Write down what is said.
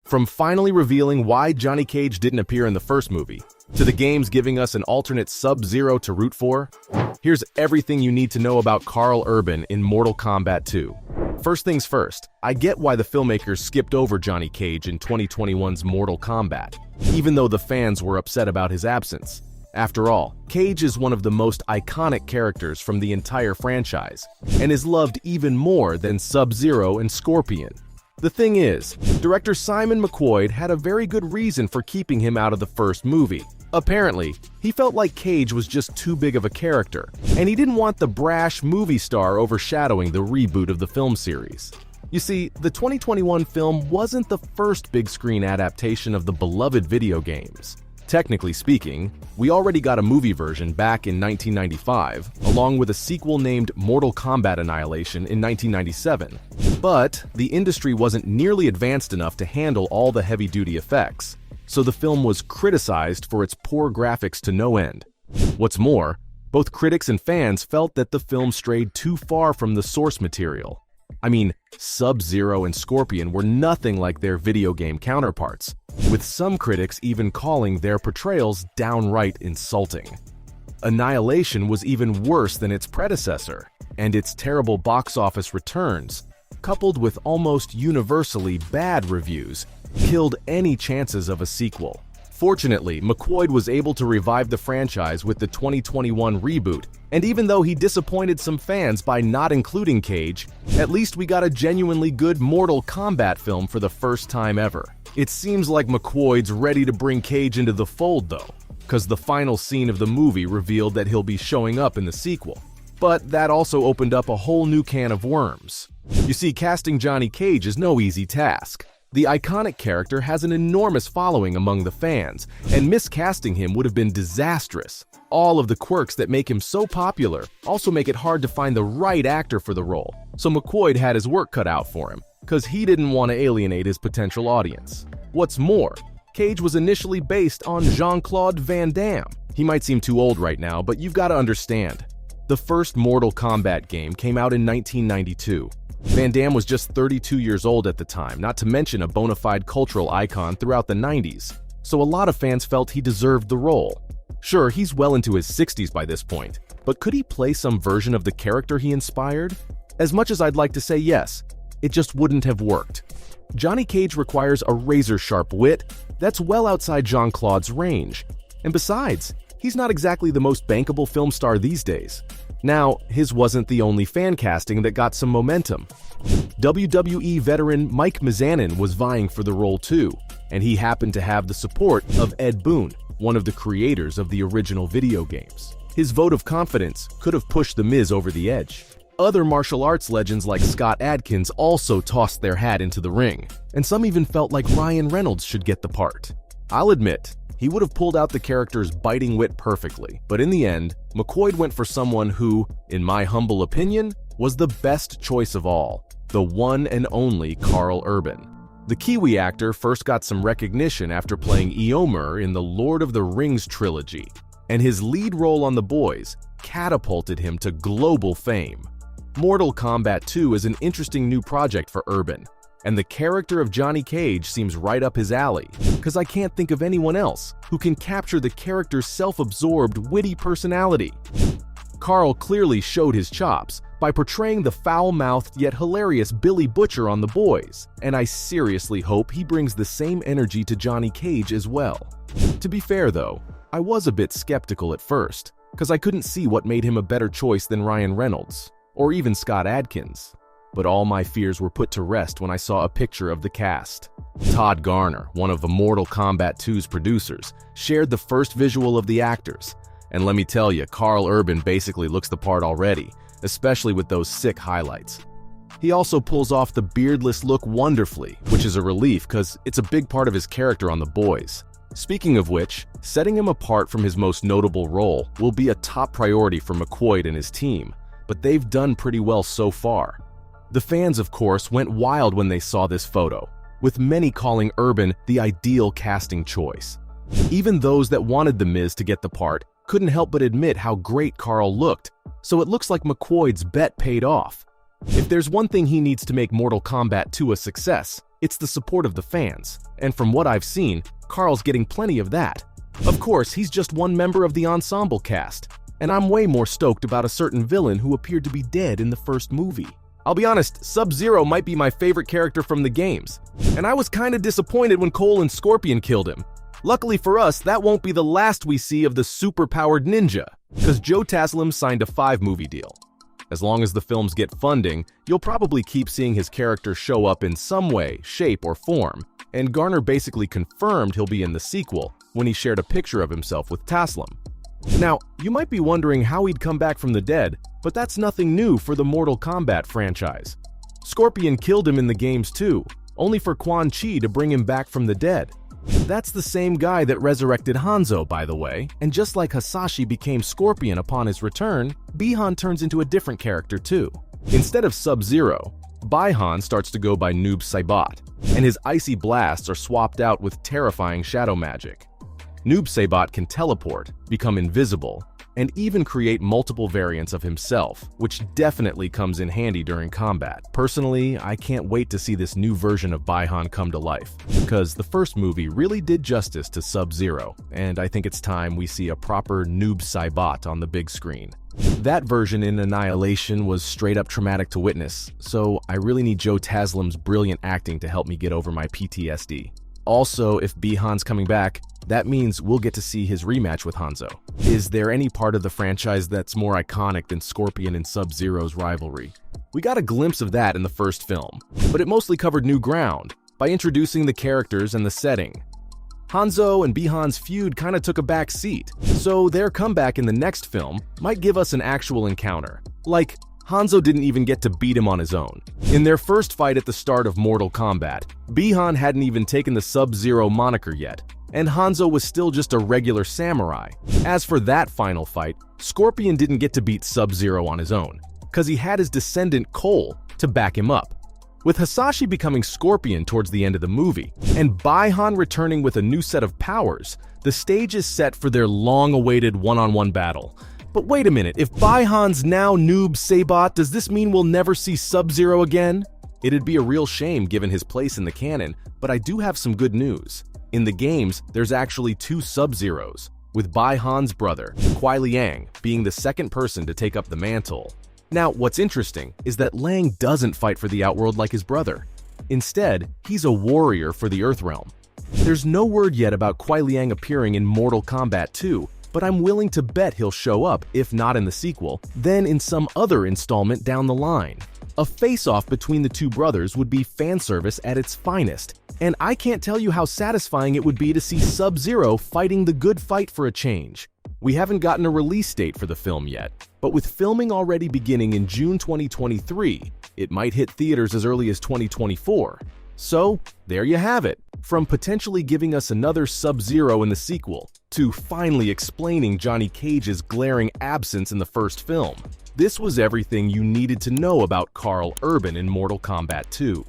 From finally revealing why Johnny Cage didn't appear in the first movie, to the games giving us an alternate Sub-Zero to root for, here's everything you need to know about Karl Urban in Mortal Kombat 2. First things first, I get why the filmmakers skipped over Johnny Cage in 2021's Mortal Kombat, even though the fans were upset about his absence. After all, Cage is one of the most iconic characters from the entire franchise, and is loved even more than Sub-Zero and Scorpion. The thing is, director Simon McQuoid had a very good reason for keeping him out of the first movie. Apparently, he felt like Cage was just too big of a character, and he didn't want the brash movie star overshadowing the reboot of the film series. You see, the 2021 film wasn't the first big-screen adaptation of the beloved video games. Technically speaking, we already got a movie version back in 1995, along with a sequel named Mortal Kombat Annihilation in 1997. But the industry wasn't nearly advanced enough to handle all the heavy-duty effects, so the film was criticized for its poor graphics to no end. What's more, both critics and fans felt that the film strayed too far from the source material. I mean, Sub-Zero and Scorpion were nothing like their video game counterparts, with some critics even calling their portrayals downright insulting. Annihilation was even worse than its predecessor, and its terrible box office returns, coupled with almost universally bad reviews, killed any chances of a sequel. Fortunately, McQuoid was able to revive the franchise with the 2021 reboot, and even though he disappointed some fans by not including Cage, at least we got a genuinely good Mortal Kombat film for the first time ever. It seems like McQuoid's ready to bring Cage into the fold though, because the final scene of the movie revealed that he'll be showing up in the sequel. But that also opened up a whole new can of worms. You see, casting Johnny Cage is no easy task. The iconic character has an enormous following among the fans, and miscasting him would have been disastrous. All of the quirks that make him so popular also make it hard to find the right actor for the role, so McQuoid had his work cut out for him, because he didn't want to alienate his potential audience. What's more, Cage was initially based on Jean-Claude Van Damme. He might seem too old right now, but you've got to understand. The first Mortal Kombat game came out in 1992. Van Damme was just 32 years old at the time, not to mention a bona fide cultural icon throughout the 90s, so a lot of fans felt he deserved the role. Sure, he's well into his 60s by this point, but could he play some version of the character he inspired? As much as I'd like to say yes, it just wouldn't have worked. Johnny Cage requires a razor-sharp wit that's well outside Jean-Claude's range, and besides, he's not exactly the most bankable film star these days. Now, his wasn't the only fan casting that got some momentum. WWE veteran Mike Mizanin was vying for the role too, and he happened to have the support of Ed Boon, one of the creators of the original video games. His vote of confidence could have pushed The Miz over the edge. Other martial arts legends like Scott Adkins also tossed their hat into the ring, and some even felt like Ryan Reynolds should get the part. I'll admit, he would have pulled out the character's biting wit perfectly, but in the end, McQuoid went for someone who, in my humble opinion, was the best choice of all, the one and only Karl Urban. The Kiwi actor first got some recognition after playing Eomer in the Lord of the Rings trilogy, and his lead role on The Boys catapulted him to global fame. Mortal Kombat 2 is an interesting new project for Urban, and the character of Johnny Cage seems right up his alley, because I can't think of anyone else who can capture the character's self-absorbed, witty personality. Karl clearly showed his chops by portraying the foul-mouthed yet hilarious Billy Butcher on The Boys, and I seriously hope he brings the same energy to Johnny Cage as well. To be fair though, I was a bit skeptical at first, because I couldn't see what made him a better choice than Ryan Reynolds, or even Scott Adkins. But all my fears were put to rest when I saw a picture of the cast. Todd Garner, one of the Mortal Kombat 2's producers, shared the first visual of the actors. And let me tell you, Karl Urban basically looks the part already, especially with those sick highlights. He also pulls off the beardless look wonderfully, which is a relief because it's a big part of his character on The Boys. Speaking of which, setting him apart from his most notable role will be a top priority for McQuoid and his team, but they've done pretty well so far. The fans, of course, went wild when they saw this photo, with many calling Urban the ideal casting choice. Even those that wanted The Miz to get the part couldn't help but admit how great Karl looked, so it looks like McQuoid's bet paid off. If there's one thing he needs to make Mortal Kombat 2 a success, It's the support of the fans, and from what I've seen, Karl's getting plenty of that. Of course, he's just one member of the ensemble cast, and I'm way more stoked about a certain villain who appeared to be dead in the first movie. I'll be honest, Sub-Zero might be my favorite character from the games, and I was kinda disappointed when Cole and Scorpion killed him. Luckily for us, that won't be the last we see of the super-powered ninja, because Joe Taslim signed a 5-movie deal. As long as the films get funding, you'll probably keep seeing his character show up in some way, shape, or form, and Garner basically confirmed he'll be in the sequel when he shared a picture of himself with Taslim. Now, you might be wondering how he'd come back from the dead, but that's nothing new for the Mortal Kombat franchise. Scorpion killed him in the games too, only for Quan Chi to bring him back from the dead. That's the same guy that resurrected Hanzo, by the way, and just like Hasashi became Scorpion upon his return, Bi-Han turns into a different character too. Instead of Sub-Zero, Bi-Han starts to go by Noob Saibot, and his icy blasts are swapped out with terrifying shadow magic. Noob Saibot can teleport, become invisible, and even create multiple variants of himself, which definitely comes in handy during combat. Personally, I can't wait to see this new version of Bi-Han come to life, because the first movie really did justice to Sub-Zero, and I think it's time we see a proper Noob Saibot on the big screen. That version in Annihilation was straight up traumatic to witness, so I really need Joe Taslim's brilliant acting to help me get over my PTSD. Also, if Bi-Han's coming back, that means we'll get to see his rematch with Hanzo. Is there any part of the franchise that's more iconic than Scorpion and Sub-Zero's rivalry? We got a glimpse of that in the first film, but it mostly covered new ground by introducing the characters and the setting. Hanzo and Bi-Han's feud kinda took a back seat, so their comeback in the next film might give us an actual encounter. Like, Hanzo didn't even get to beat him on his own. In their first fight at the start of Mortal Kombat, Bi-Han hadn't even taken the Sub-Zero moniker yet, and Hanzo was still just a regular samurai. As for that final fight, Scorpion didn't get to beat Sub-Zero on his own, cause he had his descendant Cole to back him up. With Hasashi becoming Scorpion towards the end of the movie, and Bi-Han returning with a new set of powers, the stage is set for their long-awaited one-on-one battle. But wait a minute, if Bi-Han's now Noob Saibot, does this mean we'll never see Sub-Zero again? It'd be a real shame given his place in the canon, but I do have some good news. In the games, there's actually 2 Sub-Zeros, with Bi-Han's brother, Kuai Liang, being the second person to take up the mantle. Now, what's interesting is that Liang doesn't fight for the Outworld like his brother. Instead, he's a warrior for the Earthrealm. There's no word yet about Kuai Liang appearing in Mortal Kombat 2, but I'm willing to bet he'll show up, if not in the sequel, then in some other installment down the line. A face-off between the two brothers would be fan service at its finest, and I can't tell you how satisfying it would be to see Sub-Zero fighting the good fight for a change. We haven't gotten a release date for the film yet, but with filming already beginning in June 2023, it might hit theaters as early as 2024. So, there you have it. From potentially giving us another Sub-Zero in the sequel, to finally explaining Johnny Cage's glaring absence in the first film. This was everything you needed to know about Karl Urban in Mortal Kombat 2.